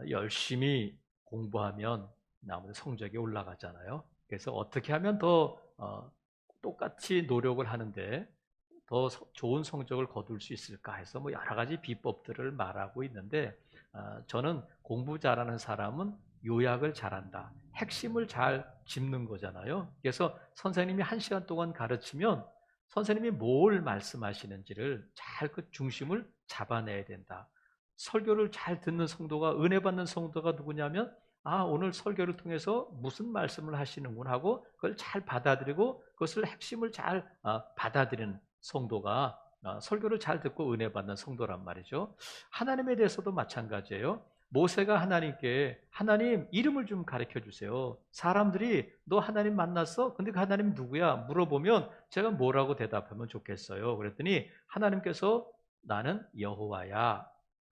열심히 공부하면 아무래도 성적이 올라가잖아요. 그래서 어떻게 하면 더 똑같이 노력을 하는데 더 좋은 성적을 거둘 수 있을까 해서 뭐 여러 가지 비법들을 말하고 있는데, 저는 공부 잘하는 사람은 요약을 잘한다. 핵심을 잘 짚는 거잖아요. 그래서 선생님이 1시간 동안 가르치면 선생님이 뭘 말씀하시는지를 잘 그 중심을 잡아내야 된다. 설교를 잘 듣는 성도가, 은혜 받는 성도가 누구냐면, 오늘 설교를 통해서 무슨 말씀을 하시는구나 하고 그걸 잘 받아들이고 그것을 핵심을 잘 받아들이는 성도가 설교를 잘 듣고 은혜 받는 성도란 말이죠. 하나님에 대해서도 마찬가지예요. 모세가 하나님께, 하나님 이름을 좀 가르쳐 주세요. 사람들이 너 하나님 만났어? 근데 그 하나님 누구야? 물어보면 제가 뭐라고 대답하면 좋겠어요? 그랬더니 하나님께서 나는 여호와야.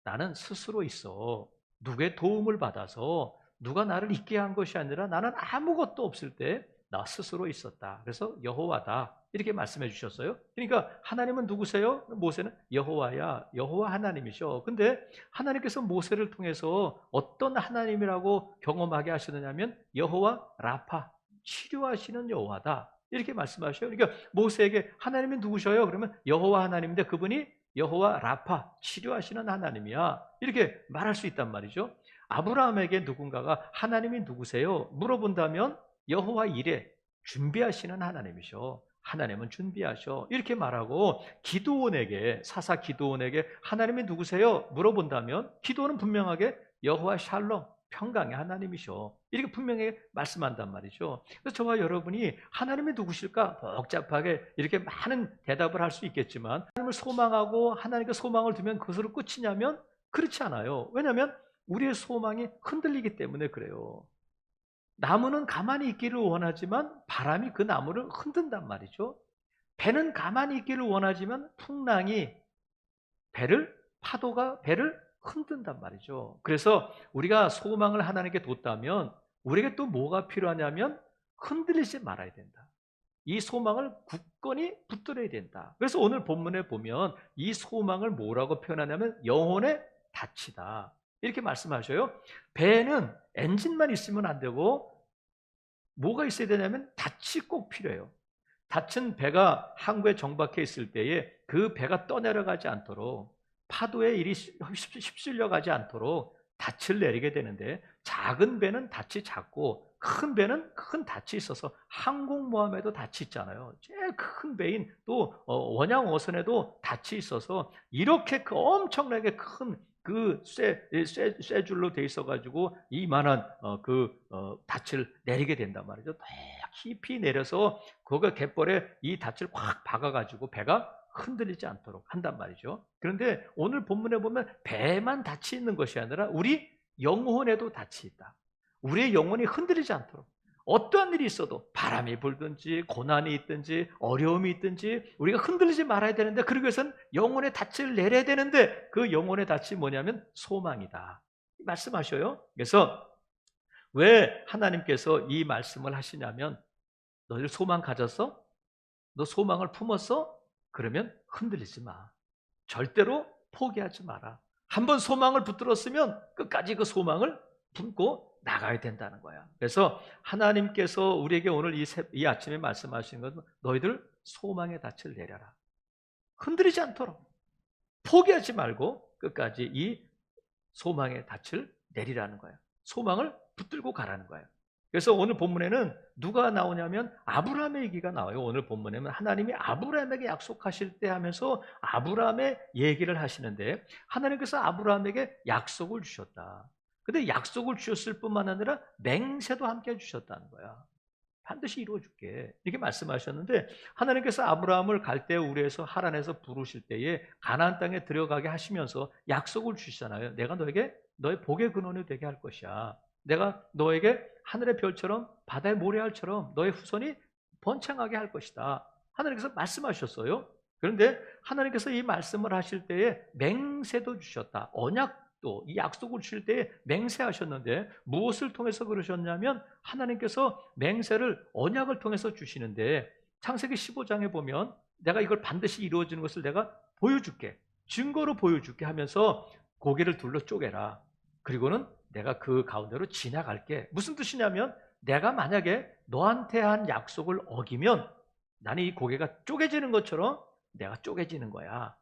나는 스스로 있어. 누구의 도움을 받아서 누가 나를 있게 한 것이 아니라 나는 아무것도 없을 때 나 스스로 있었다. 그래서 여호와다. 이렇게 말씀해 주셨어요. 그러니까 하나님은 누구세요? 모세는 여호와야. 여호와 하나님이셔. 근데 하나님께서 모세를 통해서 어떤 하나님이라고 경험하게 하시느냐면 여호와 라파, 치료하시는 여호와다. 이렇게 말씀하셔요. 그러니까 모세에게 하나님이 누구셔요? 그러면 여호와 하나님인데 그분이 여호와 라파, 치료하시는 하나님이야. 이렇게 말할 수 있단 말이죠. 아브라함에게 누군가가 하나님이 누구세요? 물어본다면 여호와 이레, 준비하시는 하나님이셔. 하나님은 준비하셔. 이렇게 말하고 기드온에게, 사사 기드온에게 하나님이 누구세요? 물어본다면 기드온은 분명하게 여호와 샬롬, 평강의 하나님이셔. 이렇게 분명히 말씀한단 말이죠. 그래서 저와 여러분이 하나님이 누구실까? 복잡하게 이렇게 많은 대답을 할 수 있겠지만 하나님을 소망하고 하나님께 소망을 두면 그것으로 끝이냐면 그렇지 않아요. 왜냐하면 우리의 소망이 흔들리기 때문에 그래요. 나무는 가만히 있기를 원하지만 바람이 그 나무를 흔든단 말이죠. 배는 가만히 있기를 원하지만 풍랑이 파도가 배를 흔든단 말이죠. 그래서 우리가 소망을 하나님께 뒀다면 우리에게 또 뭐가 필요하냐면 흔들리지 말아야 된다. 이 소망을 굳건히 붙들어야 된다. 그래서 오늘 본문에 보면 이 소망을 뭐라고 표현하냐면 영혼의 닻이다. 이렇게 말씀하셔요. 배에는 엔진만 있으면 안 되고 뭐가 있어야 되냐면 닻이 꼭 필요해요. 닻은 배가 항구에 정박해 있을 때에 그 배가 떠내려가지 않도록 파도에 일이 휩쓸려 가지 않도록 닻을 내리게 되는데 작은 배는 닻이 작고 큰 배는 큰 닻이 있어서 항공모함에도 닻이 있잖아요. 제일 큰 배인 또 원양 어선에도 닻이 있어서 이렇게 그 엄청나게 큰 그 쇠줄로 돼 있어가지고 이만한 닻을 내리게 된단 말이죠. 더 깊이 내려서 그거 갯벌에 이 닻을 확 박아가지고 배가 흔들리지 않도록 한단 말이죠. 그런데 오늘 본문에 보면 배만 닻이 있는 것이 아니라 우리 영혼에도 닻이 있다. 우리의 영혼이 흔들리지 않도록 어떠한 일이 있어도 바람이 불든지 고난이 있든지 어려움이 있든지 우리가 흔들리지 말아야 되는데 그러기 위해서는 영혼의 닻을 내려야 되는데 그 영혼의 닻이 뭐냐면 소망이다. 말씀하셔요. 그래서 왜 하나님께서 이 말씀을 하시냐면 너희들 소망 가졌어? 너 소망을 품었어? 그러면 흔들리지 마. 절대로 포기하지 마라. 한번 소망을 붙들었으면 끝까지 그 소망을 품고 나가야 된다는 거야. 그래서 하나님께서 우리에게 오늘 이 아침에 말씀하시는 것은 너희들 소망의 닻을 내려라. 흔들리지 않도록 포기하지 말고 끝까지 이 소망의 닻을 내리라는 거야. 소망을 붙들고 가라는 거예요. 그래서 오늘 본문에는 누가 나오냐면 아브라함의 얘기가 나와요. 오늘 본문에는 하나님이 아브라함에게 약속하실 때 하면서 아브라함의 얘기를 하시는데 하나님께서 아브라함에게 약속을 주셨다. 근데 약속을 주셨을 뿐만 아니라 맹세도 함께 주셨다는 거야. 반드시 이루어줄게. 이렇게 말씀하셨는데 하나님께서 아브라함을 갈대아 우르에서 하란에서 부르실 때에 가나안 땅에 들어가게 하시면서 약속을 주시잖아요. 내가 너에게 너의 복의 근원이 되게 할 것이야. 내가 너에게 하늘의 별처럼 바다의 모래알처럼 너의 후손이 번창하게 할 것이다. 하나님께서 말씀하셨어요. 그런데 하나님께서 이 말씀을 하실 때에 맹세도 주셨다. 언약도 이 약속을 주실 때에 맹세하셨는데 무엇을 통해서 그러셨냐면 하나님께서 맹세를 언약을 통해서 주시는데 창세기 15장에 보면 내가 이걸 반드시 이루어지는 것을 내가 보여줄게. 증거로 보여줄게 하면서 고개를 둘러 쪼개라. 그리고는 내가 그 가운데로 지나갈게. 무슨 뜻이냐면 내가 만약에 너한테 한 약속을 어기면 나는 이 고개가 쪼개지는 것처럼 내가 쪼개지는 거야.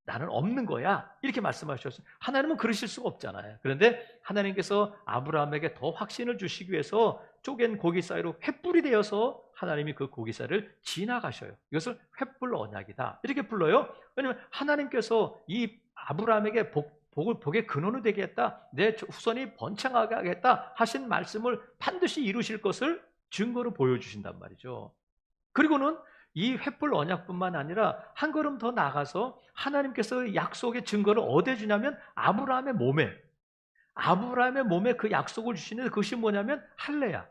나는 없는 거야. 이렇게 말씀하셨어요. 하나님은 그러실 수가 없잖아요. 그런데 하나님께서 아브라함에게 더 확신을 주시기 위해서 쪼갠 고기 사이로 횃불이 되어서 하나님이 그 고기 사이를 지나가셔요. 이것을 횃불 언약이다. 이렇게 불러요. 왜냐하면 하나님께서 이 아브라함에게 복의 근원이 되겠다, 내 후손이 번창하게 하겠다 하신 말씀을 반드시 이루실 것을 증거로 보여주신단 말이죠. 그리고는 이 횃불 언약뿐만 아니라 한 걸음 더 나아가서 하나님께서 약속의 증거를 어디에 주냐면 아브라함의 몸에 그 약속을 주시는데 그것이 뭐냐면 할례야.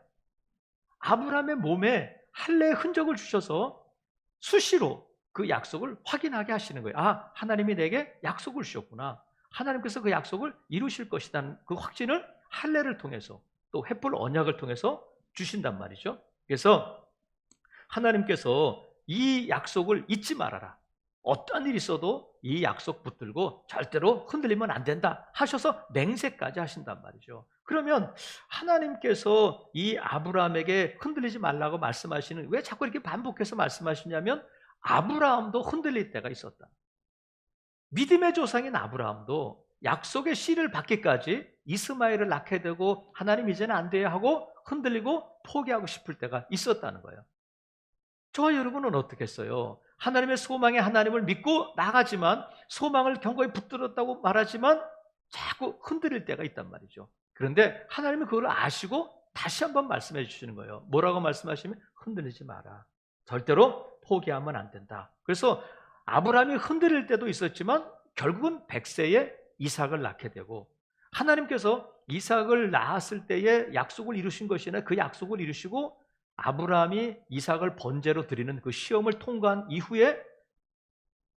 아브라함의 몸에 할례의 흔적을 주셔서 수시로 그 약속을 확인하게 하시는 거예요. 아, 하나님이 내게 약속을 주셨구나. 하나님께서 그 약속을 이루실 것이라는 그 확신을 할례를 통해서 또 횃불 언약을 통해서 주신단 말이죠. 그래서 하나님께서 이 약속을 잊지 말아라. 어떤 일이 있어도 이 약속 붙들고 절대로 흔들리면 안 된다 하셔서 맹세까지 하신단 말이죠. 그러면 하나님께서 이 아브라함에게 흔들리지 말라고 말씀하시는, 왜 자꾸 이렇게 반복해서 말씀하시냐면 아브라함도 흔들릴 때가 있었다. 믿음의 조상인 아브라함도 약속의 씨를 받기까지 이스마엘을 낳게 되고 하나님 이제는 안 돼야 하고 흔들리고 포기하고 싶을 때가 있었다는 거예요. 저와 여러분은 어떻겠어요? 하나님의 소망에 하나님을 믿고 나가지만 소망을 견고히 붙들었다고 말하지만 자꾸 흔들릴 때가 있단 말이죠. 그런데 하나님은 그걸 아시고 다시 한번 말씀해 주시는 거예요. 뭐라고 말씀하시면 흔들리지 마라. 절대로 포기하면 안 된다. 그래서 아브라함이 흔들릴 때도 있었지만 결국은 100세에 이삭을 낳게 되고 하나님께서 이삭을 낳았을 때에 약속을 이루신 것이 아니라 그 약속을 이루시고 아브라함이 이삭을 번제로 드리는 그 시험을 통과한 이후에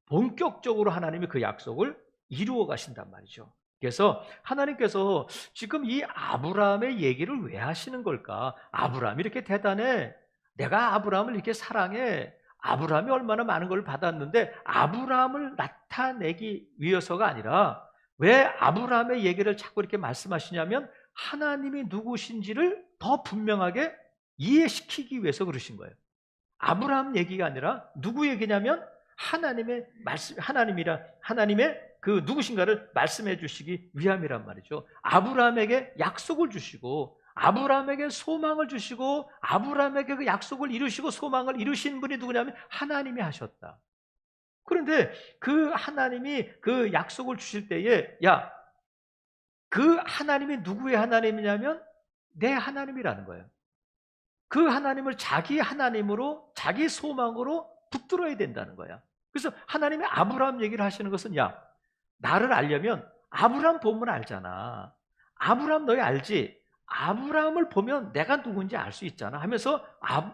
본격적으로 하나님이 그 약속을 이루어 가신단 말이죠. 그래서 하나님께서 지금 이 아브라함의 얘기를 왜 하시는 걸까? 아브라함이 이렇게 대단해. 내가 아브라함을 이렇게 사랑해. 아브라함이 얼마나 많은 걸 받았는데 아브라함을 나타내기 위해서가 아니라 왜 아브라함의 얘기를 자꾸 이렇게 말씀하시냐면 하나님이 누구신지를 더 분명하게 이해시키기 위해서 그러신 거예요. 아브라함 얘기가 아니라 누구 얘기냐면 하나님의 말씀, 하나님의 그 누구신가를 말씀해 주시기 위함이란 말이죠. 아브라함에게 약속을 주시고 아브라함에게 소망을 주시고 아브라함에게 그 약속을 이루시고 소망을 이루신 분이 누구냐면 하나님이 하셨다. 그런데 그 하나님이 그 약속을 주실 때에 그 하나님이 누구의 하나님이냐면 내 하나님이라는 거예요. 그 하나님을 자기 하나님으로 자기 소망으로 붙들어야 된다는 거야. 그래서 하나님이 아브라함 얘기를 하시는 것은 나를 알려면 아브라함 보면 알잖아. 아브라함 너희 알지? 아브라함을 보면 내가 누군지 알 수 있잖아 하면서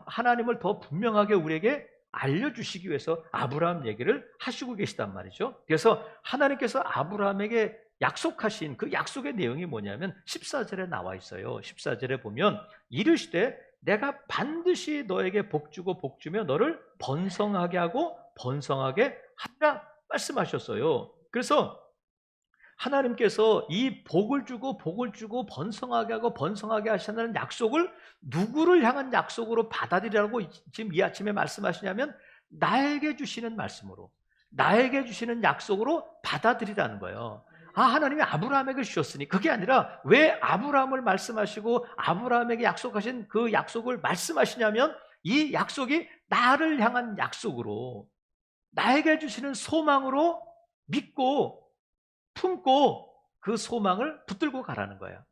하나님을 더 분명하게 우리에게 알려주시기 위해서 아브라함 얘기를 하시고 계시단 말이죠. 그래서 하나님께서 아브라함에게 약속하신 그 약속의 내용이 뭐냐면 14절에 나와 있어요. 14절에 보면 이르시되 내가 반드시 너에게 복주고 복주며 너를 번성하게 하고 번성하게 하리라 말씀하셨어요. 그래서 하나님께서 이 복을 주고 번성하게 하고 번성하게 하시는 약속을 누구를 향한 약속으로 받아들이라고 지금 이 아침에 말씀하시냐면 나에게 주시는 말씀으로, 나에게 주시는 약속으로 받아들이라는 거예요. 하나님이 아브라함에게 주셨으니 그게 아니라 왜 아브라함을 말씀하시고 아브라함에게 약속하신 그 약속을 말씀하시냐면 이 약속이 나를 향한 약속으로, 나에게 주시는 소망으로 믿고 품고 그 소망을 붙들고 가라는 거예요.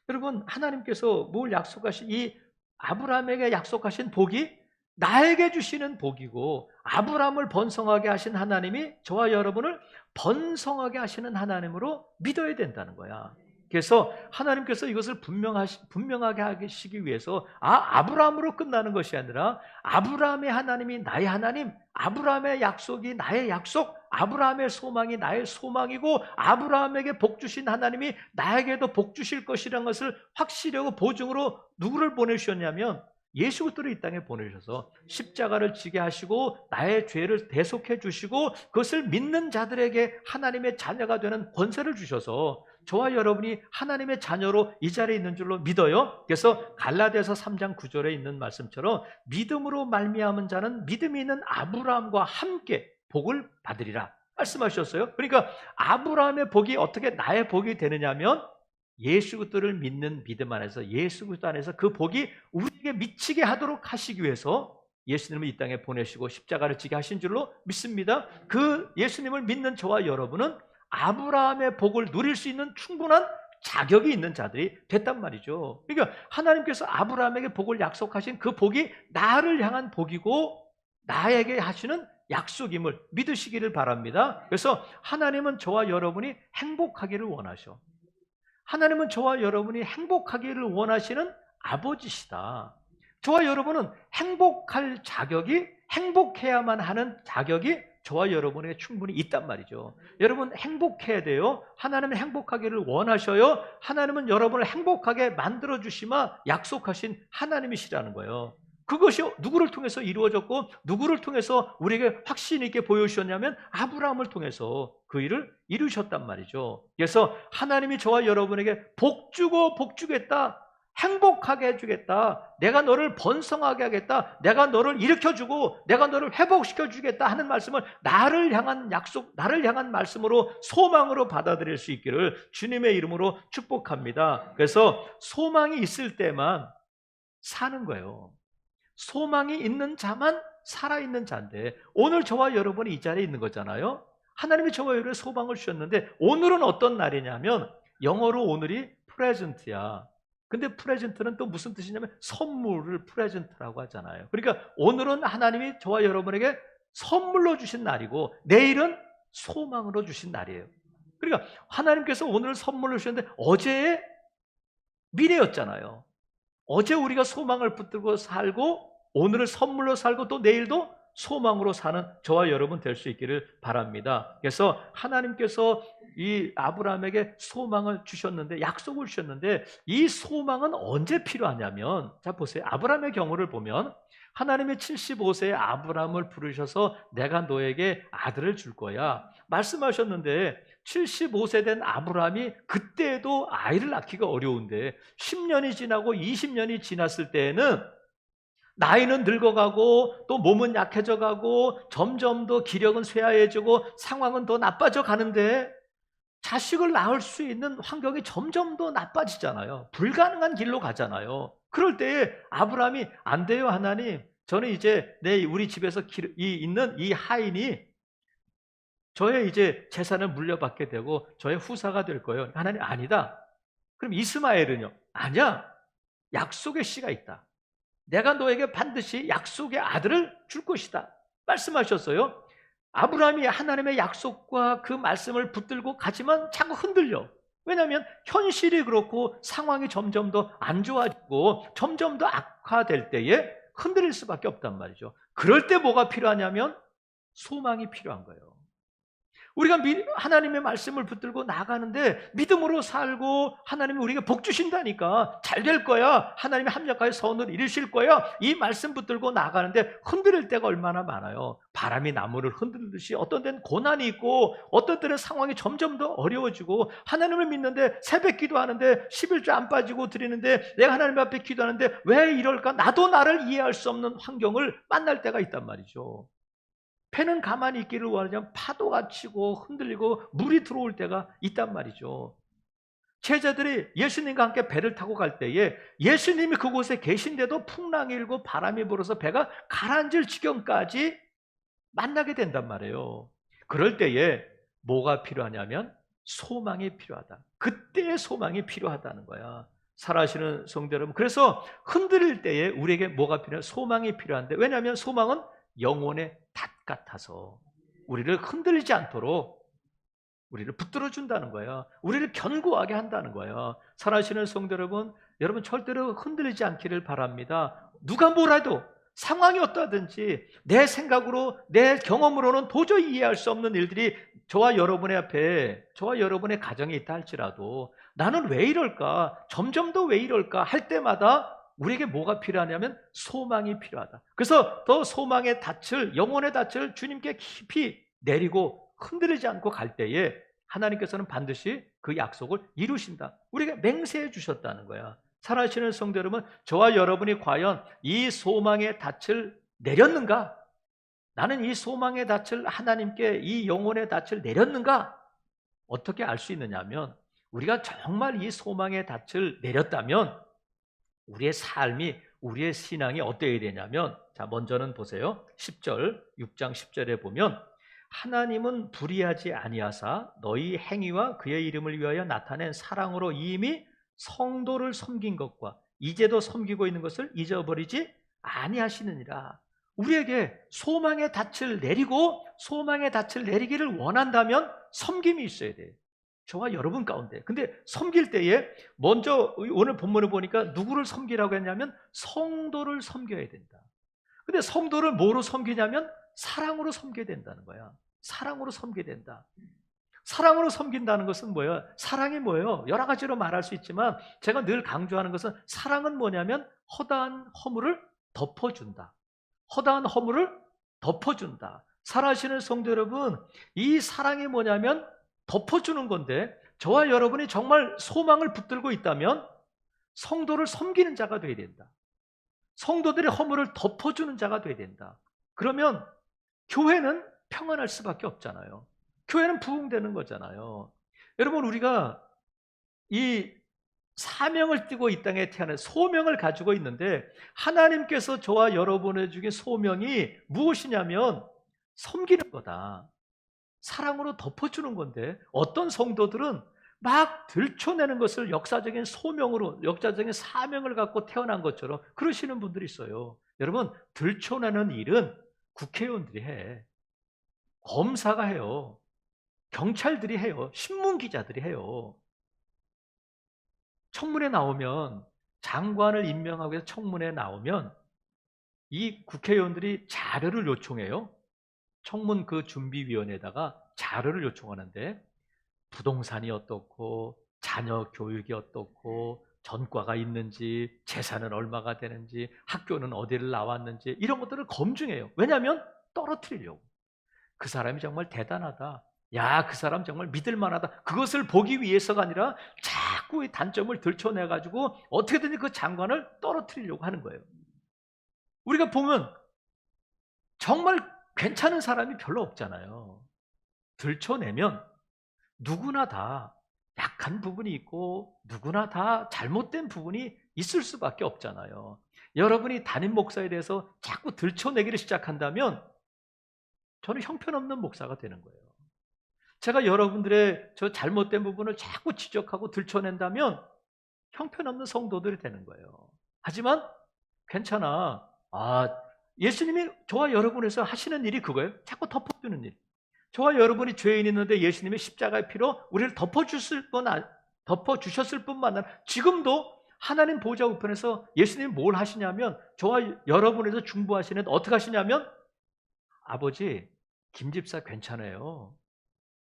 여러분, 하나님께서 뭘 약속하신 이 아브라함에게 약속하신 복이 나에게 주시는 복이고 아브라함을 번성하게 하신 하나님이 저와 여러분을 번성하게 하시는 하나님으로 믿어야 된다는 거야. 그래서 하나님께서 이것을 분명하게 하시기 위해서 아브라함으로 끝나는 것이 아니라 아브라함의 하나님이 나의 하나님, 아브라함의 약속이 나의 약속, 아브라함의 소망이 나의 소망이고 아브라함에게 복 주신 하나님이 나에게도 복 주실 것이라는 것을 확실하고 보증으로 누구를 보내주셨냐면 예수 그리스도를 이 땅에 보내셔서 십자가를 지게 하시고 나의 죄를 대속해 주시고 그것을 믿는 자들에게 하나님의 자녀가 되는 권세를 주셔서 저와 여러분이 하나님의 자녀로 이 자리에 있는 줄로 믿어요. 그래서 갈라디아서 3장 9절에 있는 말씀처럼 믿음으로 말미암은 자는 믿음이 있는 아브라함과 함께 복을 받으리라 말씀하셨어요. 그러니까 아브라함의 복이 어떻게 나의 복이 되느냐면 예수 그리스도를 믿는 믿음 안에서, 예수 그리스도 안에서 그 복이 우리에게 미치게 하도록 하시기 위해서 예수님을 이 땅에 보내시고 십자가를 지게 하신 줄로 믿습니다. 그 예수님을 믿는 저와 여러분은 아브라함의 복을 누릴 수 있는 충분한 자격이 있는 자들이 됐단 말이죠. 그러니까 하나님께서 아브라함에게 복을 약속하신 그 복이 나를 향한 복이고 나에게 하시는 약속임을 믿으시기를 바랍니다. 그래서 하나님은 저와 여러분이 행복하기를 원하셔. 하나님은 저와 여러분이 행복하기를 원하시는 아버지시다. 저와 여러분은 행복할 자격이, 행복해야만 하는 자격이 저와 여러분에게 충분히 있단 말이죠. 여러분 행복해야 돼요. 하나님은 행복하기를 원하셔요. 하나님은 여러분을 행복하게 만들어주시마 약속하신 하나님이시라는 거예요. 그것이 누구를 통해서 이루어졌고 누구를 통해서 우리에게 확신 있게 보여주셨냐면 아브라함을 통해서 그 일을 이루셨단 말이죠. 그래서 하나님이 저와 여러분에게 복 주고 복 주겠다, 행복하게 해주겠다, 내가 너를 번성하게 하겠다, 내가 너를 일으켜주고 내가 너를 회복시켜주겠다 하는 말씀을 나를 향한 약속, 나를 향한 말씀으로 소망으로 받아들일 수 있기를 주님의 이름으로 축복합니다. 그래서 소망이 있을 때만 사는 거예요. 소망이 있는 자만 살아있는 자인데 오늘 저와 여러분이 이 자리에 있는 거잖아요. 하나님이 저와 여러분의 소망을 주셨는데 오늘은 어떤 날이냐면 영어로 오늘이 프레젠트야. 근데 프레젠트는 또 무슨 뜻이냐면 선물을 프레젠트라고 하잖아요. 그러니까 오늘은 하나님이 저와 여러분에게 선물로 주신 날이고 내일은 소망으로 주신 날이에요. 그러니까 하나님께서 오늘 선물로 주셨는데 어제의 미래였잖아요. 어제 우리가 소망을 붙들고 살고 오늘을 선물로 살고 또 내일도 소망으로 사는 저와 여러분 될 수 있기를 바랍니다. 그래서 하나님께서 이 아브라함에게 소망을 주셨는데, 약속을 주셨는데 이 소망은 언제 필요하냐면, 자 보세요. 아브라함의 경우를 보면 하나님의 75세의 아브라함을 부르셔서 내가 너에게 아들을 줄 거야 말씀하셨는데 75세 된 아브라함이 그때도 아이를 낳기가 어려운데 10년이 지나고 20년이 지났을 때에는 나이는 늙어가고 또 몸은 약해져 가고 점점 더 기력은 쇠하해지고 상황은 더 나빠져 가는데 자식을 낳을 수 있는 환경이 점점 더 나빠지잖아요. 불가능한 길로 가잖아요. 그럴 때에 아브라함이 안 돼요 하나님, 저는 이제 우리 집에서 있는 이 하인이 저의 이제 재산을 물려받게 되고 저의 후사가 될 거예요. 하나님 아니다. 그럼 이스마엘은요? 아니야. 약속의 씨가 있다. 내가 너에게 반드시 약속의 아들을 줄 것이다 말씀하셨어요. 아브라함이 하나님의 약속과 그 말씀을 붙들고 가지만 자꾸 흔들려. 왜냐하면 현실이 그렇고 상황이 점점 더 안 좋아지고 점점 더 악화될 때에 흔들릴 수밖에 없단 말이죠. 그럴 때 뭐가 필요하냐면 소망이 필요한 거예요. 우리가 하나님의 말씀을 붙들고 나가는데 믿음으로 살고 하나님이 우리에게 복 주신다니까, 잘 될 거야, 하나님이 합력하여 선을 이루실 거야, 이 말씀 붙들고 나가는데 흔들릴 때가 얼마나 많아요. 바람이 나무를 흔들듯이 어떤 때는 고난이 있고 어떤 때는 상황이 점점 더 어려워지고 하나님을 믿는데 새벽 기도하는데 11조 안 빠지고 드리는데 내가 하나님 앞에 기도하는데 왜 이럴까, 나도 나를 이해할 수 없는 환경을 만날 때가 있단 말이죠. 배는 가만히 있기를 원하지만 파도가 치고 흔들리고 물이 들어올 때가 있단 말이죠. 제자들이 예수님과 함께 배를 타고 갈 때에 예수님이 그곳에 계신데도 풍랑이 일고 바람이 불어서 배가 가라앉을 지경까지 만나게 된단 말이에요. 그럴 때에 뭐가 필요하냐면 소망이 필요하다. 그때의 소망이 필요하다는 거야. 살아가시는 성도 여러분, 그래서 흔들릴 때에 우리에게 뭐가 필요해? 소망이 필요한데, 왜냐하면 소망은 영혼의 닷 같아서 우리를 흔들리지 않도록 우리를 붙들어 준다는 거예요. 우리를 견고하게 한다는 거예요. 살아가시는 성도 여러분, 여러분 절대로 흔들리지 않기를 바랍니다. 누가 뭐라도 상황이 어떠하든지 내 생각으로 내 경험으로는 도저히 이해할 수 없는 일들이 저와 여러분의 앞에, 저와 여러분의 가정에 있다 할지라도 나는 왜 이럴까, 점점 더 왜 이럴까 할 때마다 우리에게 뭐가 필요하냐면 소망이 필요하다. 그래서 더 소망의 닻을, 영혼의 닻을 주님께 깊이 내리고 흔들리지 않고 갈 때에 하나님께서는 반드시 그 약속을 이루신다. 우리가 맹세해 주셨다는 거야. 살아계시는 성도 여러분, 저와 여러분이 과연 이 소망의 닻을 내렸는가? 나는 이 소망의 닻을 하나님께 이 영혼의 닻을 내렸는가? 어떻게 알 수 있느냐 하면 우리가 정말 이 소망의 닻을 내렸다면 우리의 삶이, 우리의 신앙이 어때야 되냐면, 자, 먼저는 보세요. 10절, 6장 10절에 보면 하나님은 불의하지 아니하사 너희 행위와 그의 이름을 위하여 나타낸 사랑으로 이미 성도를 섬긴 것과 이제도 섬기고 있는 것을 잊어버리지 아니하시느니라. 우리에게 소망의 닻을 내리고 소망의 닻을 내리기를 원한다면 섬김이 있어야 돼요. 저와 여러분 가운데. 근데 섬길 때에 먼저 오늘 본문을 보니까 누구를 섬기라고 했냐면 성도를 섬겨야 된다. 근데 성도를 뭐로 섬기냐면 사랑으로 섬겨야 된다는 거야. 사랑으로 섬겨야 된다. 사랑으로 섬긴다는 것은 뭐예요? 사랑이 뭐예요? 여러 가지로 말할 수 있지만 제가 늘 강조하는 것은 사랑은 뭐냐면 허다한 허물을 덮어준다. 허다한 허물을 덮어준다. 살아계시는 성도 여러분, 이 사랑이 뭐냐면 덮어주는 건데 저와 여러분이 정말 소망을 붙들고 있다면 성도를 섬기는 자가 되어야 된다. 성도들의 허물을 덮어주는 자가 되어야 된다. 그러면 교회는 평안할 수밖에 없잖아요. 교회는 부흥되는 거잖아요. 여러분, 우리가 이 사명을 띠고 이 땅에 태어난 소명을 가지고 있는데 하나님께서 저와 여러분의 중에 소명이 무엇이냐면 섬기는 거다. 사랑으로 덮어주는 건데 어떤 성도들은 막 들춰내는 것을 역사적인 소명으로, 역사적인 사명을 갖고 태어난 것처럼 그러시는 분들이 있어요. 여러분, 들춰내는 일은 국회의원들이 해. 검사가 해요. 경찰들이 해요. 신문기자들이 해요. 청문회 나오면, 장관을 임명하기 위해서 청문회 나오면 이 국회의원들이 자료를 요청해요. 청문 그 준비위원회에다가 자료를 요청하는데 부동산이 어떻고 자녀 교육이 어떻고 전과가 있는지 재산은 얼마가 되는지 학교는 어디를 나왔는지 이런 것들을 검증해요. 왜냐하면 떨어뜨리려고. 그 사람이 정말 대단하다. 야, 그 사람 정말 믿을 만하다. 그것을 보기 위해서가 아니라 자꾸 이 단점을 들춰내가지고 어떻게든지 그 장관을 떨어뜨리려고 하는 거예요. 우리가 보면 정말 괜찮은 사람이 별로 없잖아요. 들춰내면 누구나 다 약한 부분이 있고 누구나 다 잘못된 부분이 있을 수밖에 없잖아요. 여러분이 담임 목사에 대해서 자꾸 들춰내기를 시작한다면 저는 형편없는 목사가 되는 거예요. 제가 여러분들의 저 잘못된 부분을 자꾸 지적하고 들춰낸다면 형편없는 성도들이 되는 거예요. 하지만 괜찮아. 예수님이 저와 여러분에서 하시는 일이 그거예요. 자꾸 덮어주는 일. 저와 여러분이 죄인 있는데 예수님이 십자가의 피로 우리를 덮어주셨을 뿐만 아니라 지금도 하나님 보좌 우편에서 예수님이 뭘 하시냐면 저와 여러분에서 중보하시는데 어떻게 하시냐면 아버지, 김 집사 괜찮아요.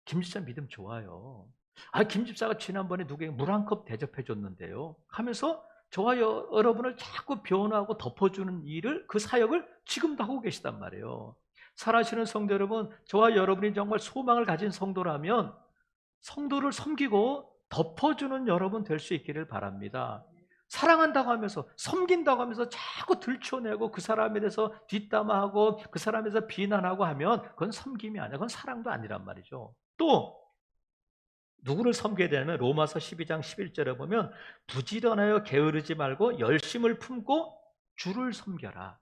김 집사 믿음 좋아요. 김 집사가 지난번에 누구에게 물 한 컵 대접해 줬는데요. 하면서 저와 여러분을 자꾸 변호하고 덮어주는 일을, 그 사역을 지금도 하고 계시단 말이에요. 살아계시는 성도 여러분, 저와 여러분이 정말 소망을 가진 성도라면 성도를 섬기고 덮어주는 여러분 될 수 있기를 바랍니다. 사랑한다고 하면서, 섬긴다고 하면서 자꾸 들춰내고 그 사람에 대해서 뒷담화하고 그 사람에 대해서 비난하고 하면 그건 섬김이 아니야. 그건 사랑도 아니란 말이죠. 또 누구를 섬겨야 되냐면 로마서 12장 11절에 보면 부지런하여 게으르지 말고 열심을 품고 주를 섬겨라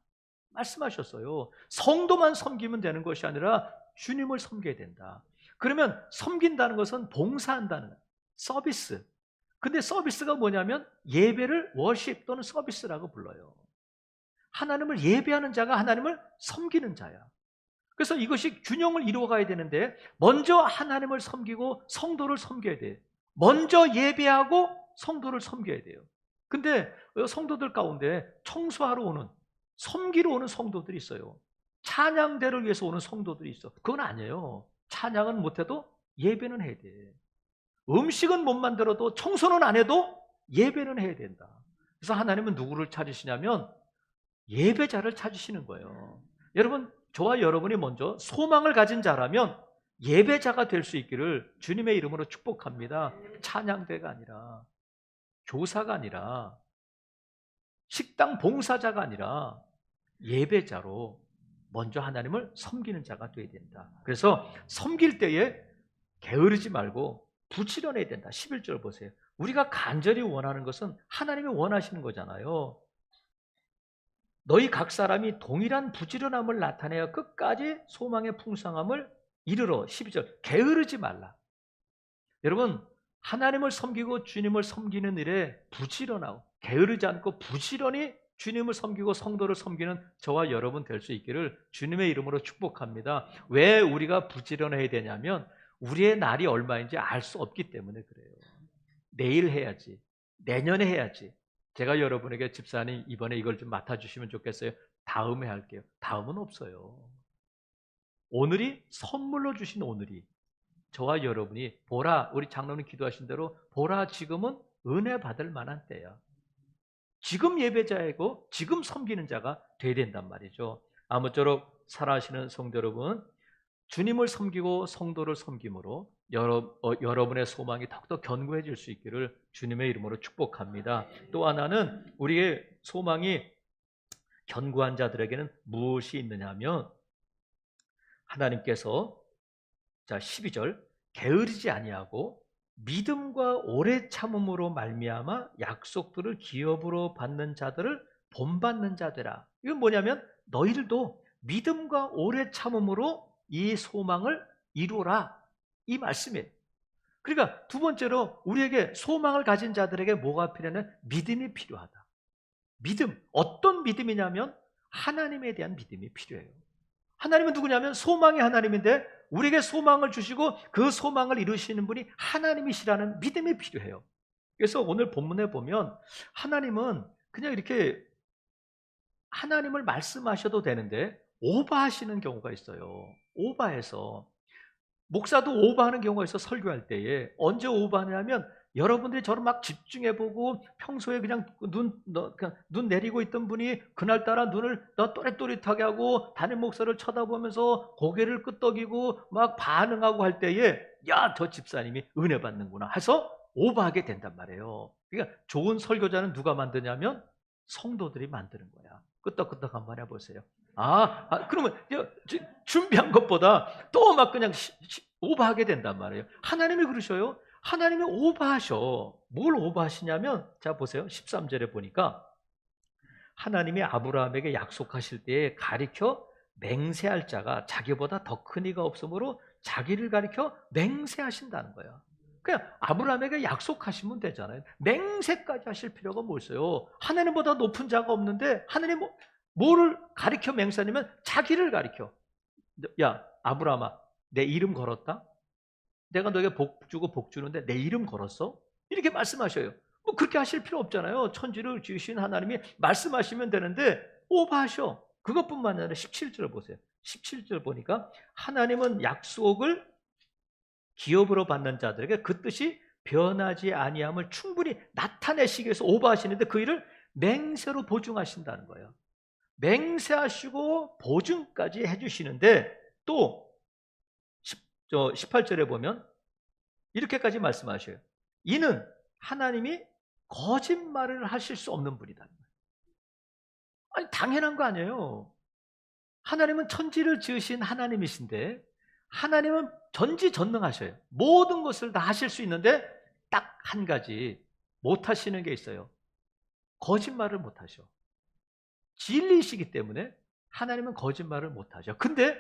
말씀하셨어요. 성도만 섬기면 되는 것이 아니라 주님을 섬겨야 된다. 그러면 섬긴다는 것은 봉사한다는 서비스. 근데 서비스가 뭐냐면 예배를 워십 또는 서비스라고 불러요. 하나님을 예배하는 자가 하나님을 섬기는 자야. 그래서 이것이 균형을 이루어가야 되는데 먼저 하나님을 섬기고 성도를 섬겨야 돼요. 먼저 예배하고 성도를 섬겨야 돼요. 근데 성도들 가운데 청소하러 오는, 섬기러 오는 성도들이 있어요. 찬양대를 위해서 오는 성도들이 있어. 그건 아니에요. 찬양은 못해도 예배는 해야 돼. 음식은 못 만들어도 청소는 안 해도 예배는 해야 된다. 그래서 하나님은 누구를 찾으시냐면 예배자를 찾으시는 거예요. 여러분, 저와 여러분이 먼저 소망을 가진 자라면 예배자가 될 수 있기를 주님의 이름으로 축복합니다. 찬양대가 아니라, 교사가 아니라, 식당 봉사자가 아니라 예배자로 먼저 하나님을 섬기는 자가 되어야 된다. 그래서 섬길 때에 게으르지 말고 부지런해야 된다. 11절 보세요. 우리가 간절히 원하는 것은 하나님이 원하시는 거잖아요. 너희 각 사람이 동일한 부지런함을 나타내어 끝까지 소망의 풍성함을 이르러. 12절 게으르지 말라. 여러분, 하나님을 섬기고 주님을 섬기는 일에 부지런하고 게으르지 않고 부지런히 주님을 섬기고 성도를 섬기는 저와 여러분 될 수 있기를 주님의 이름으로 축복합니다. 왜 우리가 부지런해야 되냐면 우리의 날이 얼마인지 알 수 없기 때문에 그래요. 내일 해야지, 내년에 해야지. 제가 여러분에게 집사님 이번에 이걸 좀 맡아주시면 좋겠어요. 다음에 할게요. 다음은 없어요. 오늘이 선물로 주신 오늘이, 저와 여러분이 보라, 우리 장로님 기도하신 대로 보라 지금은 은혜 받을 만한 때야. 지금 예배자이고 지금 섬기는 자가 돼야 된단 말이죠. 아무쪼록 살아가시는 성도 여러분, 주님을 섬기고 성도를 섬김으로 여러분의 소망이 더욱더 견고해질 수 있기를 주님의 이름으로 축복합니다. 또 하나는 우리의 소망이 견고한 자들에게는 무엇이 있느냐 하면 하나님께서 12절 게으르지 아니하고 믿음과 오래 참음으로 말미암아 약속들을 기업으로 받는 자들을 본받는 자되라. 이건 뭐냐면 너희들도 믿음과 오래 참음으로 이 소망을 이루라, 이 말씀이에요. 그러니까 두 번째로 우리에게 소망을 가진 자들에게 뭐가 필요하냐면 믿음이 필요하다. 믿음, 어떤 믿음이냐면 하나님에 대한 믿음이 필요해요. 하나님은 누구냐면 소망의 하나님인데 우리에게 소망을 주시고 그 소망을 이루시는 분이 하나님이시라는 믿음이 필요해요. 그래서 오늘 본문에 보면 하나님은 그냥 이렇게 하나님을 말씀하셔도 되는데 오버하시는 경우가 있어요. 오버해서 목사도 오버하는 경우가 있어. 설교할 때에 언제 오버하냐면 여러분들이 저를 막 집중해보고 평소에 그냥 눈 내리고 있던 분이 그날따라 눈을 또렷또렷하게 하고 담임 목사를 쳐다보면서 고개를 끄덕이고 막 반응하고 할 때에 야, 저 집사님이 은혜 받는구나 해서 오버하게 된단 말이에요. 그러니까 좋은 설교자는 누가 만드냐면 성도들이 만드는 거야. 끄덕끄덕 한번 해보세요. 그러면 준비한 것보다 또 막 그냥 오버하게 된단 말이에요. 하나님이 그러셔요. 하나님이 오버하셔. 뭘 오버하시냐면 자 보세요. 13절에 보니까 하나님이 아브라함에게 약속하실 때에 가리켜 맹세할 자가 자기보다 더 큰 이가 없으므로 자기를 가리켜 맹세하신다는 거예요. 그냥 아브라함에게 약속하시면 되잖아요. 맹세까지 하실 필요가 뭐 있어요. 하나님보다 높은 자가 없는데 하나님 뭐를 가리켜 맹세하냐면 자기를 가리켜. 야 아브라함아, 내 이름 걸었다? 내가 너에게 복 주고 복 주는데 내 이름 걸었어? 이렇게 말씀하셔요. 뭐 그렇게 하실 필요 없잖아요. 천지를 지으신 하나님이 말씀하시면 되는데 오버하셔. 그것뿐만 아니라 17절 보세요. 17절 보니까 하나님은 약속을 기업으로 받는 자들에게 그 뜻이 변하지 아니함을 충분히 나타내시기 위해서 오버하시는데 그 일을 맹세로 보증하신다는 거예요. 맹세하시고 보증까지 해주시는데 또 18절에 보면 이렇게까지 말씀하셔요. 이는 하나님이 거짓말을 하실 수 없는 분이다. 아니 당연한 거 아니에요. 하나님은 천지를 지으신 하나님이신데 하나님은 전지전능하셔요. 모든 것을 다 하실 수 있는데 딱 한 가지 못 하시는 게 있어요. 거짓말을 못 하셔. 진리이시기 때문에 하나님은 거짓말을 못 하죠. 근데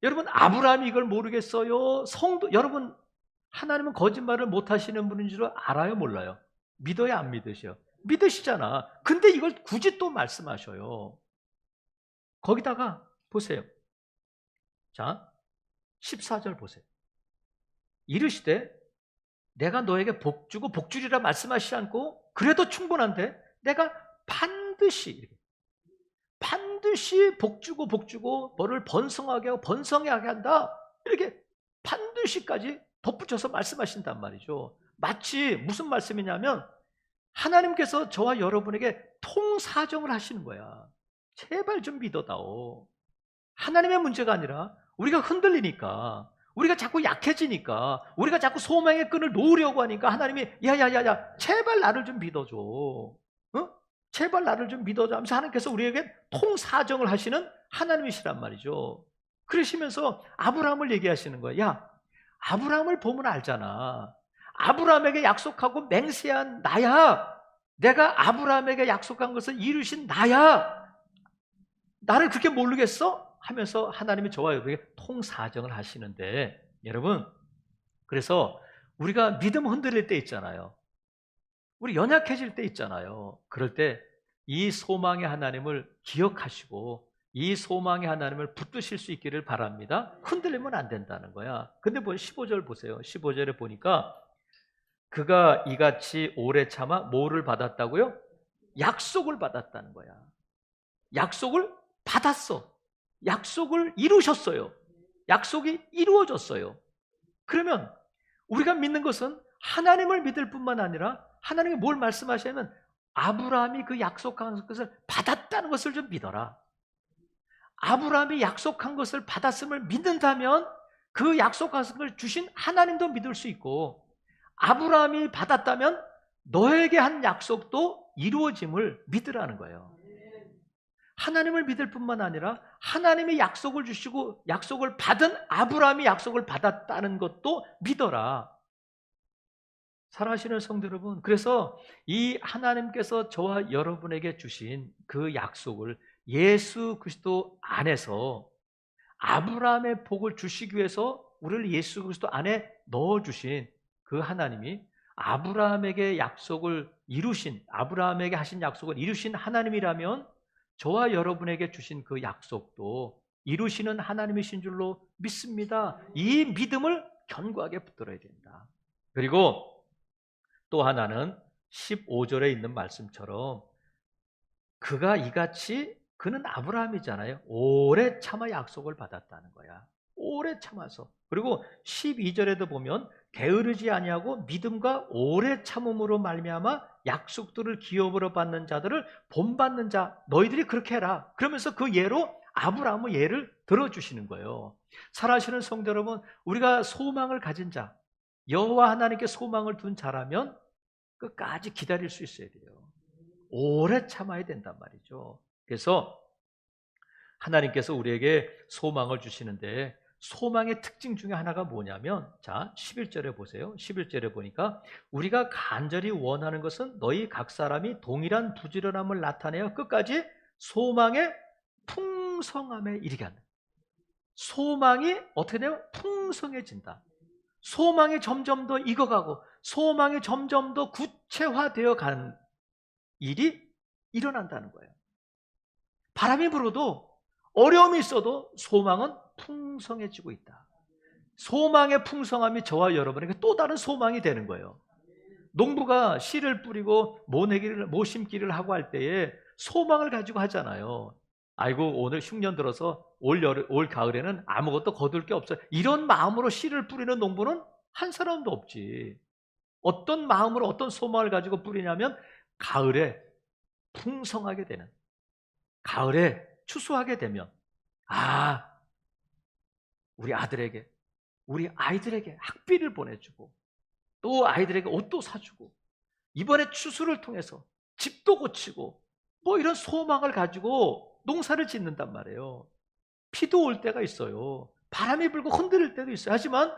여러분 아브라함이 이걸 모르겠어요? 여러분 하나님은 거짓말을 못 하시는 분인 줄 알아요? 몰라요? 믿어야 안 믿으셔? 믿으시잖아. 근데 이걸 굳이 또 말씀하셔요. 거기다가 보세요. 자 14절 보세요. 이르시되 내가 너에게 복 주고 복 주리라 말씀하시지 않고 그래도 충분한데 내가 반드시 복 주고 복 주고 너를 번성하게 하고 번성하게 한다. 이렇게 반드시까지 덧붙여서 말씀하신단 말이죠. 마치 무슨 말씀이냐면 하나님께서 저와 여러분에게 통사정을 하시는 거야. 제발 좀 믿어다오. 하나님의 문제가 아니라 우리가 흔들리니까 우리가 자꾸 약해지니까, 우리가 자꾸 소망의 끈을 놓으려고 하니까 하나님이 야야야야 제발 나를 좀 믿어줘. 제발 나를 좀 믿어줘 하면서 하나님께서 우리에게 통사정을 하시는 하나님이시란 말이죠. 그러시면서 아브라함을 얘기하시는 거예요. 야, 아브라함을 보면 알잖아. 아브라함에게 약속하고 맹세한 나야. 내가 아브라함에게 약속한 것을 이루신 나야. 나를 그렇게 모르겠어? 하면서 하나님이 저와 여러분에게 통사정을 하시는데, 여러분, 그래서 우리가 믿음 흔들릴 때 있잖아요. 우리 연약해질 때 있잖아요. 그럴 때 이 소망의 하나님을 기억하시고 이 소망의 하나님을 붙드실 수 있기를 바랍니다. 흔들리면 안 된다는 거야. 근데 15절 보세요. 15절에 보니까 그가 이같이 오래 참아 뭐를 받았다고요? 약속을 받았다는 거야. 약속을 받았어. 약속을 이루셨어요. 약속이 이루어졌어요. 그러면 우리가 믿는 것은 하나님을 믿을 뿐만 아니라 하나님이 뭘 말씀하시냐면 아브라함이 그 약속한 것을 받았다는 것을 좀 믿어라. 아브라함이 약속한 것을 받았음을 믿는다면 그 약속한 것을 주신 하나님도 믿을 수 있고, 아브라함이 받았다면 너에게 한 약속도 이루어짐을 믿으라는 거예요. 하나님을 믿을 뿐만 아니라 하나님이 약속을 주시고 약속을 받은 아브라함이 약속을 받았다는 것도 믿어라. 사랑하시는 성도 여러분, 그래서 이 하나님께서 저와 여러분에게 주신 그 약속을 예수 그리스도 안에서 아브라함의 복을 주시기 위해서 우리를 예수 그리스도 안에 넣어주신 그 하나님이 아브라함에게 약속을 이루신, 아브라함에게 하신 약속을 이루신 하나님이라면 저와 여러분에게 주신 그 약속도 이루시는 하나님이신 줄로 믿습니다. 이 믿음을 견고하게 붙들어야 된다. 그리고 또 하나는 15절에 있는 말씀처럼 그가 이같이, 그는 아브라함이잖아요. 오래 참아 약속을 받았다는 거야. 오래 참아서. 그리고 12절에도 보면 게으르지 아니하고 믿음과 오래 참음으로 말미암아 약속들을 기업으로 받는 자들을 본받는 자 너희들이 그렇게 해라. 그러면서 그 예로 아브라함의 예를 들어주시는 거예요. 사랑하시는 성도 여러분, 우리가 소망을 가진 자, 여호와 하나님께 소망을 둔 자라면 끝까지 기다릴 수 있어야 돼요. 오래 참아야 된단 말이죠. 그래서 하나님께서 우리에게 소망을 주시는데 소망의 특징 중에 하나가 뭐냐면, 자 11절에 보세요. 11절에 보니까 우리가 간절히 원하는 것은 너희 각 사람이 동일한 부지런함을 나타내어 끝까지 소망의 풍성함에 이르게 한다. 소망이 어떻게 돼요? 풍성해진다. 소망이 점점 더 익어가고 소망이 점점 더 구체화되어 가는 일이 일어난다는 거예요. 바람이 불어도 어려움이 있어도 소망은 풍성해지고 있다. 소망의 풍성함이 저와 여러분에게 또 다른 소망이 되는 거예요. 농부가 씨를 뿌리고 모 심기를 하고 할 때에 소망을 가지고 하잖아요. 아이고 오늘 흉년 들어서 올 가을에는 아무것도 거둘 게 없어요. 이런 마음으로 씨를 뿌리는 농부는 한 사람도 없지. 어떤 마음으로 어떤 소망을 가지고 뿌리냐면 가을에 풍성하게 되는, 가을에 추수하게 되면 우리 아들에게, 우리 아이들에게 학비를 보내주고 또 아이들에게 옷도 사주고 이번에 추수를 통해서 집도 고치고 뭐 이런 소망을 가지고 농사를 짓는단 말이에요. 비도 올 때가 있어요. 바람이 불고 흔들릴 때도 있어요. 하지만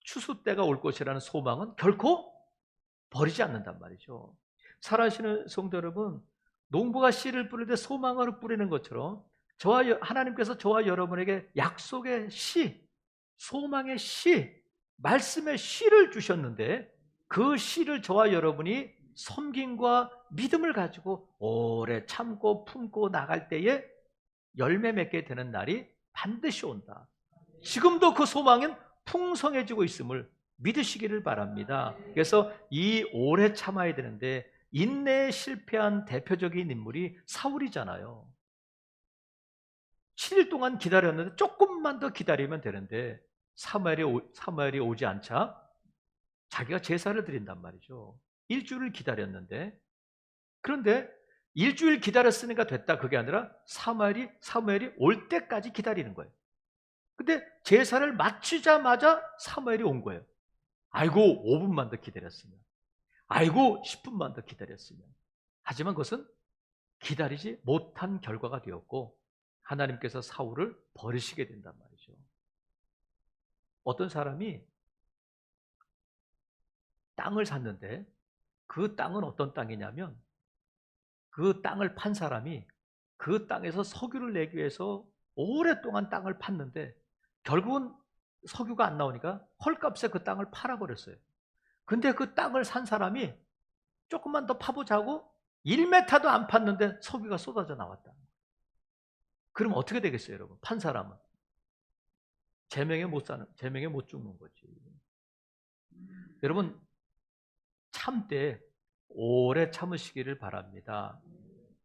추수 때가 올 것이라는 소망은 결코 버리지 않는단 말이죠. 살아계시는 성도 여러분, 농부가 씨를 뿌릴 때 소망으로 뿌리는 것처럼 하나님께서 저와 여러분에게 약속의 씨, 소망의 씨, 말씀의 씨를 주셨는데 그 씨를 저와 여러분이 섬김과 믿음을 가지고 오래 참고 품고 나갈 때에 열매 맺게 되는 날이 반드시 온다. 지금도 그 소망은 풍성해지고 있음을 믿으시기를 바랍니다. 그래서 이 오래 참아야 되는데 인내에 실패한 대표적인 인물이 사울이잖아요. 7일 동안 기다렸는데 조금만 더 기다리면 되는데 사무엘이 오지 않자 자기가 제사를 드린단 말이죠. 일주일을 기다렸는데, 그런데 일주일 기다렸으니까 됐다 그게 아니라 사무엘이 올 때까지 기다리는 거예요. 근데 제사를 마치자마자 사무엘이 온 거예요. 아이고 5분만 더 기다렸으면, 아이고 10분만 더 기다렸으면. 하지만 그것은 기다리지 못한 결과가 되었고 하나님께서 사울을 버리시게 된단 말이죠. 어떤 사람이 땅을 샀는데 그 땅은 어떤 땅이냐면 그 땅을 판 사람이 그 땅에서 석유를 내기 위해서 오랫동안 땅을 팠는데 결국은 석유가 안 나오니까 헐값에 그 땅을 팔아버렸어요. 근데 그 땅을 산 사람이 조금만 더 파보자고 1m도 안 팠는데 석유가 쏟아져 나왔다. 그럼 어떻게 되겠어요, 여러분? 판 사람은 제명에 못 죽는 거지. 여러분, 참되 오래 참으시기를 바랍니다.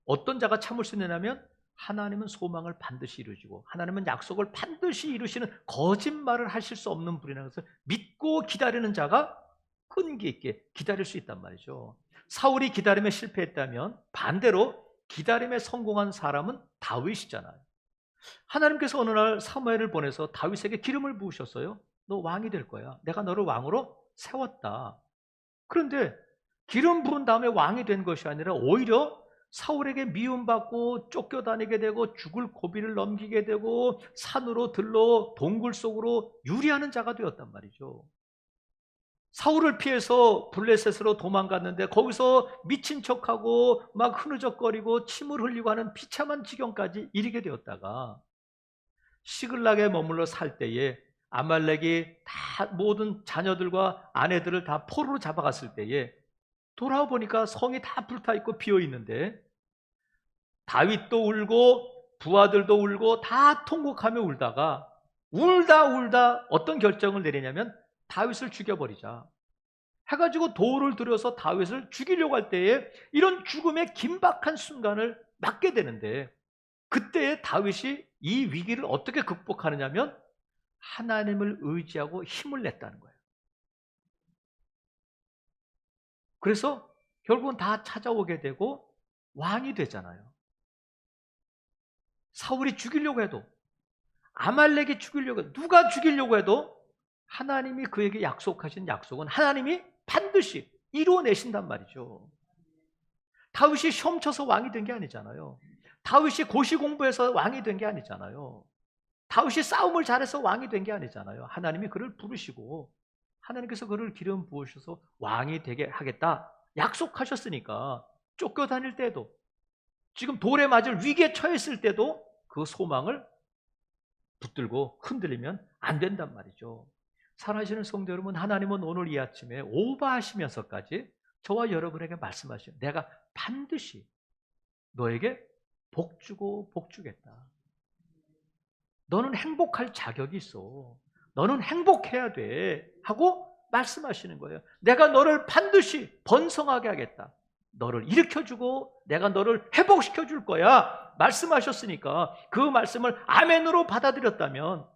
어떤 자가 참을 수 있느냐면 하나님은 소망을 반드시 이루시고 하나님은 약속을 반드시 이루시는 거짓말을 하실 수 없는 분이라는 것을 믿고 기다리는 자가 끈기 있게 기다릴 수 있단 말이죠. 사울이 기다림에 실패했다면 반대로 기다림에 성공한 사람은 다윗이잖아요. 하나님께서 어느 날 사무엘을 보내서 다윗에게 기름을 부으셨어요. 너 왕이 될 거야. 내가 너를 왕으로 세웠다. 그런데 기름 부은 다음에 왕이 된 것이 아니라 오히려 사울에게 미움받고 쫓겨다니게 되고 죽을 고비를 넘기게 되고 산으로 들러 동굴 속으로 유리하는 자가 되었단 말이죠. 사울을 피해서 블레셋으로 도망갔는데 거기서 미친 척하고 막 흐느적거리고 침을 흘리고 하는 비참한 지경까지 이르게 되었다가 시글락에 머물러 살 때에 아말렉이 다 모든 자녀들과 아내들을 다 포로로 잡아갔을 때에 돌아와 보니까 성이 다 불타 있고 비어 있는데 다윗도 울고 부하들도 울고 다 통곡하며 울다가 울다 어떤 결정을 내리냐면 다윗을 죽여버리자 해가지고 돌을 들여서 다윗을 죽이려고 할 때에 이런 죽음의 긴박한 순간을 맞게 되는데 그때에 다윗이 이 위기를 어떻게 극복하느냐면 하나님을 의지하고 힘을 냈다는 거예요. 그래서 결국은 다 찾아오게 되고 왕이 되잖아요. 사울이 죽이려고 해도 아말렉이 죽이려고 해도 누가 죽이려고 해도 하나님이 그에게 약속하신 약속은 하나님이 반드시 이루어내신단 말이죠. 다윗이 시험 쳐서 왕이 된 게 아니잖아요. 다윗이 고시 공부해서 왕이 된 게 아니잖아요. 다윗이 싸움을 잘해서 왕이 된 게 아니잖아요. 하나님이 그를 부르시고 하나님께서 그를 기름 부으셔서 왕이 되게 하겠다 약속하셨으니까 쫓겨다닐 때도 지금 돌에 맞을 위기에 처했을 때도 그 소망을 붙들고 흔들리면 안 된단 말이죠. 사랑하시는 성도 여러분, 하나님은 오늘 이 아침에 오버하시면서까지 저와 여러분에게 말씀하시요. 내가 반드시 너에게 복 주고 복 주겠다. 너는 행복할 자격이 있어. 너는 행복해야 돼. 하고 말씀하시는 거예요. 내가 너를 반드시 번성하게 하겠다. 너를 일으켜주고 내가 너를 회복시켜 줄 거야. 말씀하셨으니까 그 말씀을 아멘으로 받아들였다면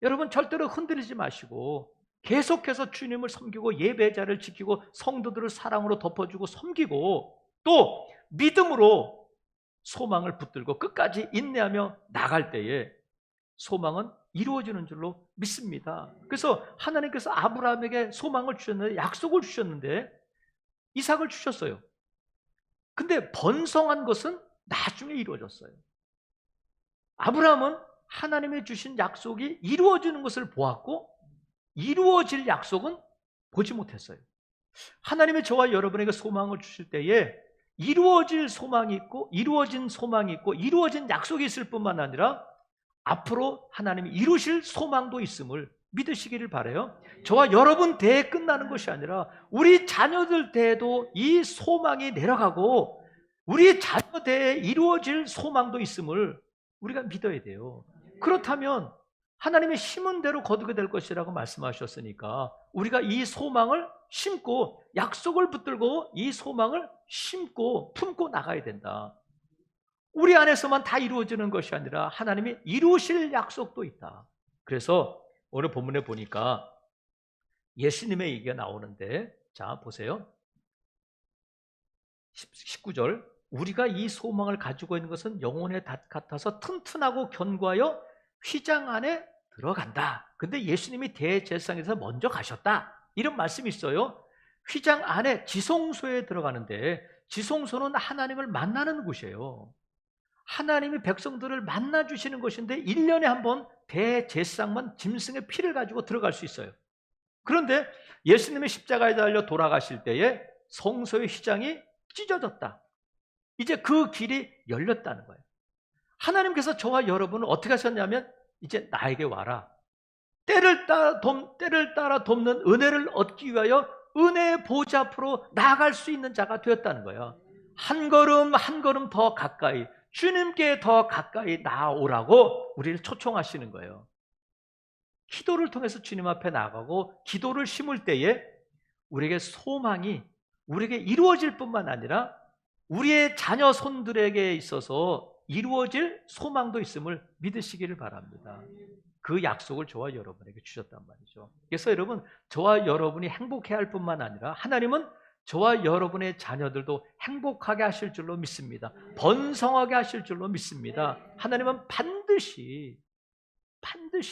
여러분 절대로 흔들리지 마시고 계속해서 주님을 섬기고 예배자를 지키고 성도들을 사랑으로 덮어주고 섬기고 또 믿음으로 소망을 붙들고 끝까지 인내하며 나갈 때에 소망은 이루어지는 줄로 믿습니다. 그래서 하나님께서 아브라함에게 소망을 주셨는데 약속을 주셨는데 이삭을 주셨어요. 근데 번성한 것은 나중에 이루어졌어요. 아브라함은 하나님이 주신 약속이 이루어지는 것을 보았고 이루어질 약속은 보지 못했어요. 하나님이 저와 여러분에게 소망을 주실 때에 이루어질 소망이 있고 이루어진 소망이 있고 이루어진 약속이 있을 뿐만 아니라 앞으로 하나님이 이루실 소망도 있음을 믿으시기를 바라요. 저와 여러분 대에 끝나는 것이 아니라 우리 자녀들 대에도 이 소망이 내려가고 우리 자녀 대에 이루어질 소망도 있음을 우리가 믿어야 돼요. 그렇다면 하나님의 심은 대로 거두게 될 것이라고 말씀하셨으니까 우리가 이 소망을 심고 약속을 붙들고 이 소망을 심고 품고 나가야 된다. 우리 안에서만 다 이루어지는 것이 아니라 하나님이 이루실 약속도 있다. 그래서 오늘 본문에 보니까 예수님의 얘기가 나오는데 자 보세요. 19절 우리가 이 소망을 가지고 있는 것은 영혼의 닷 같아서 튼튼하고 견고하여 휘장 안에 들어간다. 근데 예수님이 대제사장에서 먼저 가셨다. 이런 말씀이 있어요. 휘장 안에 지성소에 들어가는데 지성소는 하나님을 만나는 곳이에요. 하나님이 백성들을 만나 주시는 곳인데 1년에 한 번 대제사장만 짐승의 피를 가지고 들어갈 수 있어요. 그런데 예수님이 십자가에 달려 돌아가실 때에 성소의 휘장이 찢어졌다. 이제 그 길이 열렸다는 거예요. 하나님께서 저와 여러분을 어떻게 하셨냐면 이제 나에게 와라. 때를 따라 돕는 은혜를 얻기 위하여 은혜의 보좌 앞으로 나아갈 수 있는 자가 되었다는 거예요. 한 걸음 한 걸음 더 가까이, 주님께 더 가까이 나아오라고 우리를 초청하시는 거예요. 기도를 통해서 주님 앞에 나가고 기도를 심을 때에 우리에게 소망이 우리에게 이루어질 뿐만 아니라 우리의 자녀 손들에게 있어서 이루어질 소망도 있음을 믿으시기를 바랍니다. 그 약속을 저와 여러분에게 주셨단 말이죠. 그래서 여러분, 저와 여러분이 행복해야 할 뿐만 아니라 하나님은 저와 여러분의 자녀들도 행복하게 하실 줄로 믿습니다. 번성하게 하실 줄로 믿습니다. 하나님은 반드시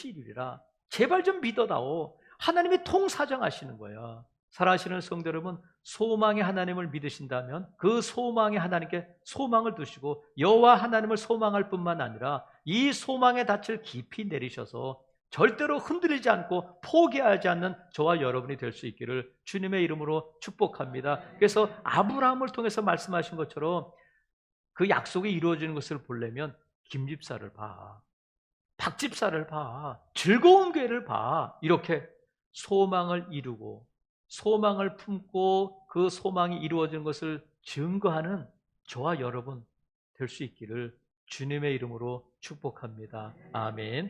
이루리라. 제발 좀 믿어다오. 하나님이 통사정하시는 거야. 사랑하시는 성도 여러분, 소망의 하나님을 믿으신다면 그 소망의 하나님께 소망을 두시고 여호와 하나님을 소망할 뿐만 아니라 이 소망의 닻을 깊이 내리셔서 절대로 흔들리지 않고 포기하지 않는 저와 여러분이 될 수 있기를 주님의 이름으로 축복합니다. 그래서 아브라함을 통해서 말씀하신 것처럼 그 약속이 이루어지는 것을 보려면 김집사를 봐, 박집사를 봐, 즐거운 교회를 봐. 이렇게 소망을 이루고 소망을 품고 그 소망이 이루어지는 것을 증거하는 저와 여러분 될 수 있기를 주님의 이름으로 축복합니다. 아멘.